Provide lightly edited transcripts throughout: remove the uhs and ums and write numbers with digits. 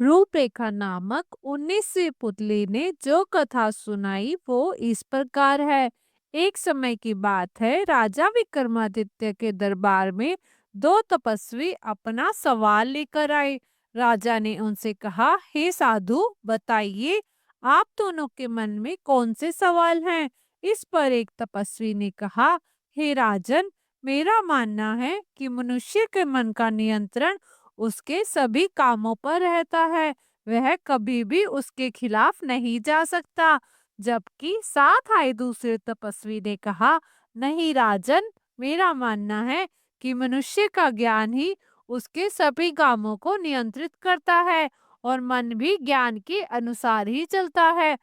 रूपरेखा नामक 19वीं पुतली ने जो कथा सुनाई वो इस प्रकार है। एक समय की बात है, राजा विक्रमादित्य के दरबार में दो तपस्वी अपना सवाल लेकर आए। राजा ने उनसे कहा, हे साधु, बताइए आप दोनों के मन में कौन से सवाल हैं। इस पर एक तपस्वी ने कहा, हे राजन, मेरा मानना है कि मनुष्य के मन का नियंत्रण उसके सभी कामों पर रहता है, वह कभी भी उसके खिलाफ नहीं जा सकता। जबकि साथ आए दूसरे तपस्वी ने कहा, नहीं राजन, मेरा मानना है कि मनुष्य का ज्ञान ही उसके सभी कामों को नियंत्रित करता है और मन भी ज्ञान के अनुसार ही चलता है।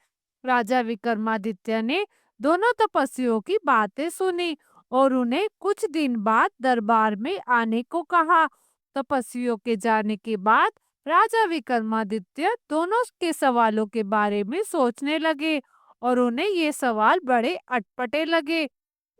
राजा विक्रमादित्य ने दोनों तपस्वियों की बातें सुनी और उन्हें कुछ दिन बाद दरबार में आने को कहा। तपस्वियों के जाने के बाद राजा विक्रमादित्य दोनों के सवालों के बारे में सोचने लगे और उन्हें ये सवाल बड़े अटपटे लगे।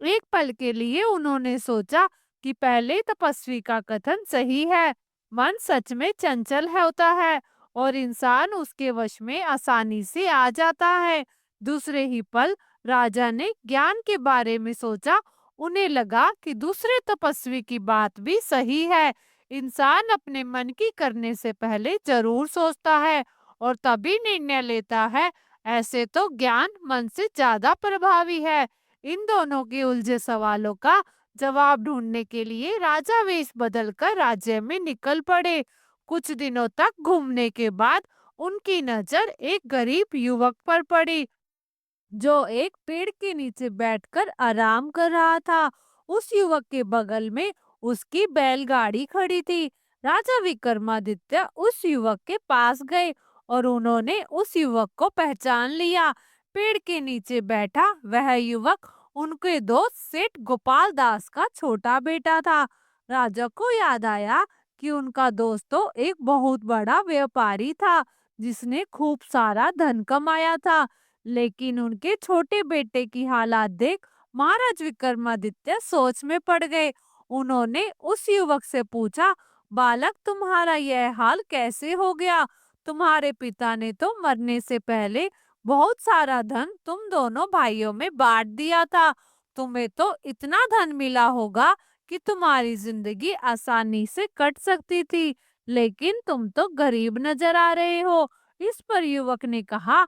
एक पल के लिए उन्होंने सोचा कि पहले तपस्वी का कथन सही है। मन सच में चंचल होता है और इंसान उसके वश में आसानी से आ जाता है। दूसरे ही पल राजा ने ज्ञान के बारे में सोचा। उन्हें लगा कि दूसरे तपस्वी की बात भी सही है। इंसान अपने मन की करने से पहले जरूर सोचता है और तभी निर्णय लेता है। ऐसे तो ज्ञान मन से ज्यादा प्रभावी है। इन दोनों के उलझे सवालों का जवाब ढूंढने के लिए राजा वेश बदलकर राज्य में निकल पड़े। कुछ दिनों तक घूमने के बाद उनकी नजर एक गरीब युवक पर पड़ी, जो एक पेड़ के नीचे बैठकर आराम कर रहा था। उस युवक के बगल में उसकी बैलगाड़ी खड़ी थी। राजा विक्रमादित्य उस युवक के पास गए और उन्होंने उस युवक को पहचान लिया। पेड़ के नीचे बैठा वह युवक उनके दोस्त सेठ गोपाल दास का छोटा बेटा था। राजा को याद आया कि उनका दोस्त तो एक बहुत बड़ा व्यापारी था, जिसने खूब सारा धन कमाया था। लेकिन उनके छोटे बेटे की हालात देख महाराज विक्रमादित्य सोच में पड़ गए। उन्होंने उस युवक से पूछा, बालक, तुम्हारा यह हाल कैसे हो गया? तुम्हारे पिता ने तो मरने से पहले बहुत सारा धन तुम दोनों भाइयों में बांट दिया था। तुम्हें तो इतना धन मिला होगा कि तुम्हारी जिंदगी आसानी से कट सकती थी, लेकिन तुम तो गरीब नजर आ रहे हो। इस पर युवक ने कहा,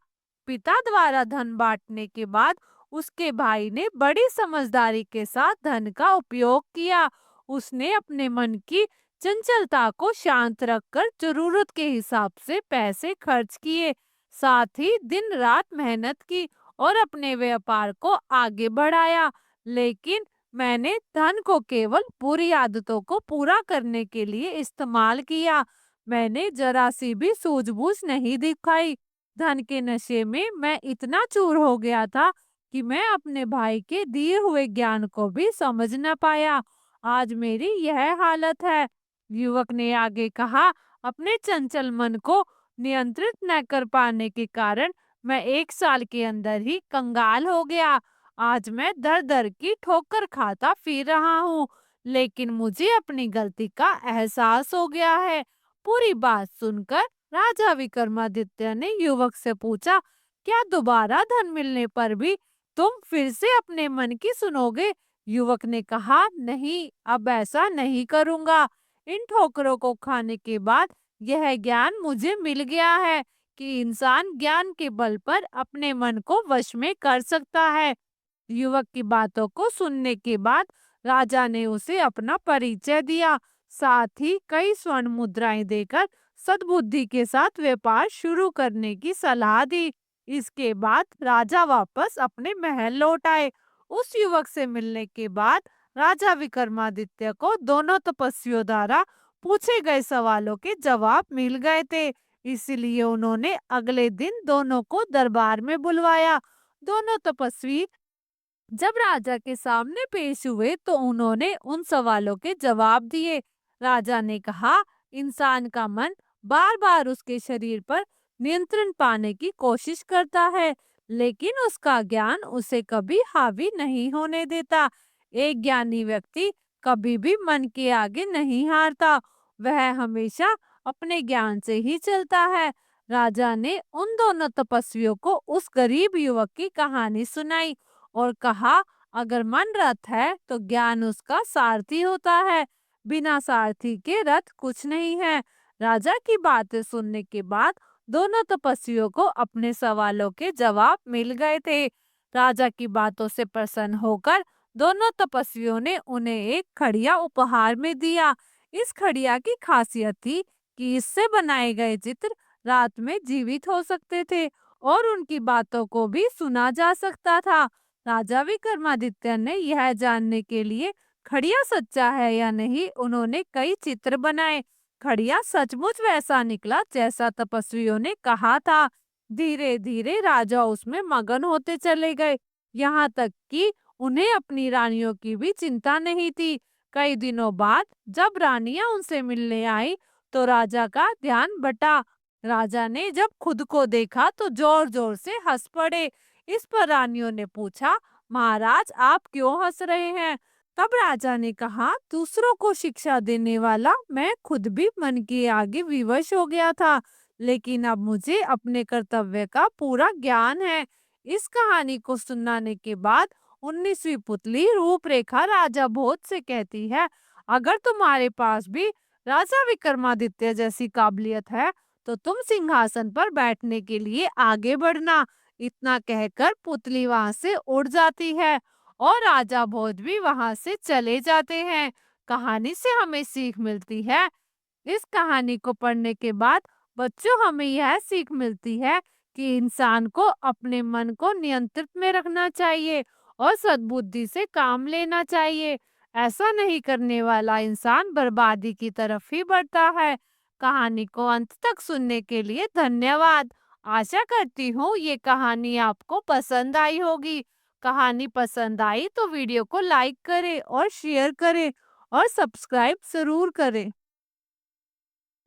पिता द्वारा धन बांटने के बाद उसके भाई ने बड़ी समझदारी के साथ धन का उपयोग किया। उसने अपने मन की चंचलता को शांत रखकर जरूरत के हिसाब से पैसे खर्च किए, साथ ही दिन रात मेहनत की और अपने व्यापार को आगे बढ़ाया। लेकिन मैंने धन को केवल बुरी आदतों को पूरा करने के लिए इस्तेमाल किया। मैंने जरा सी भी सूझबूझ नहीं दिखाई। धन के नशे में मैं इतना चूर हो गया था कि मैं अपने भाई के दिए हुए ज्ञान को भी समझ न पाया। आज मेरी यह हालत है। युवक ने आगे कहा, अपने चंचल मन को नियंत्रित न कर पाने के कारण मैं 1 साल के अंदर ही कंगाल हो गया। आज मैं दर दर की ठोकर खाता फिर रहा हूँ, लेकिन मुझे अपनी गलती का एहसास हो गया है। पूरी बात सुनकर राजा विक्रमादित्य ने युवक से पूछा, क्या दोबारा धन मिलने पर भी तुम फिर से अपने मन की सुनोगे? युवक ने कहा, नहीं, अब ऐसा नहीं करूंगा। इन ठोकरों को खाने के बाद यह ज्ञान मुझे मिल गया है कि इंसान ज्ञान के बल पर अपने मन को वश में कर सकता है। युवक की बातों को सुनने के बाद राजा ने उसे अपना परिचय दिया, साथ ही कई स्वर्ण मुद्राएं देकर सद्बुद्धि के साथ व्यापार शुरू करने की सलाह दी। इसके बाद राजा वापस अपने महल लौट आए। उस युवक से मिलने के बाद राजा विक्रमादित्य को दोनों तपस्वियों द्वारा पूछे गए सवालों के जवाब मिल गए थे। इसलिए उन्होंने अगले दिन दोनों को दरबार में बुलवाया। दोनों तपस्वी जब राजा के सामने पेश हुए तो उन्होंने उन सवालों के जवाब दिए। राजा ने कहा, इंसान का मन बार बार उसके शरीर पर नियंत्रण पाने की कोशिश करता है, लेकिन उसका ज्ञान उसे कभी हावी नहीं होने देता। एक ज्ञानी व्यक्ति कभी भी मन के आगे नहीं हारता। वह हमेशा अपने ज्ञान से ही चलता है। राजा ने उन दोनों तपस्वियों को उस गरीब युवक की कहानी सुनाई और कहा, अगर मन रथ है तो ज्ञान उसका सारथी होता है। बिना सारथी के रथ कुछ नहीं है। राजा की बातें सुनने के बाद दोनों तपस्वियों को अपने सवालों के जवाब मिल गए थे। राजा की बातों से प्रसन्न होकर दोनों तपस्वियों ने उन्हें एक खड़िया उपहार में दिया। इस खड़िया की खासियत थी कि इससे बनाए गए चित्र रात में जीवित हो सकते थे और उनकी बातों को भी सुना जा सकता था। राजा विक्रमादित्य ने यह जानने के लिए खड़िया सच्चा है या नहीं, उन्होंने कई चित्र बनाए। खड़िया सचमुच वैसा निकला जैसा तपस्वियों ने कहा था। धीरे धीरे राजा उसमें मगन होते चले गए, यहाँ तक कि उन्हें अपनी रानियों की भी चिंता नहीं थी। कई दिनों बाद जब रानियां उनसे मिलने आई तो राजा का ध्यान बटा। राजा ने जब खुद को देखा तो जोर जोर से हंस पड़े। इस पर रानियों ने पूछा, महाराज आप क्यों हंस रहे हैं? तब राजा ने कहा, दूसरों को शिक्षा देने वाला मैं खुद भी मन के आगे विवश हो गया था, लेकिन अब मुझे अपने कर्तव्य का पूरा ज्ञान है। इस कहानी को सुनाने के बाद 19वीं पुतली रूपरेखा राजा भोज से कहती है, अगर तुम्हारे पास भी राजा विक्रमादित्य जैसी काबिलियत है तो तुम सिंहासन पर बैठने के लिए आगे बढ़ना। इतना कहकर पुतली वहां से उड़ जाती है और राजा भोज भी वहां से चले जाते हैं। कहानी से हमें सीख मिलती है। इस कहानी को पढ़ने के बाद बच्चों हमें यह सीख मिलती है कि इंसान को अपने मन को नियंत्रित में रखना चाहिए और सद्बुद्धि से काम लेना चाहिए। ऐसा नहीं करने वाला इंसान बर्बादी की तरफ ही बढ़ता है। कहानी को अंत तक सुनने के लिए धन्यवाद। आशा करती हूँ ये कहानी आपको पसंद आई होगी। कहानी पसंद आई तो वीडियो को लाइक करें और शेयर करें और सब्सक्राइब जरूर करें।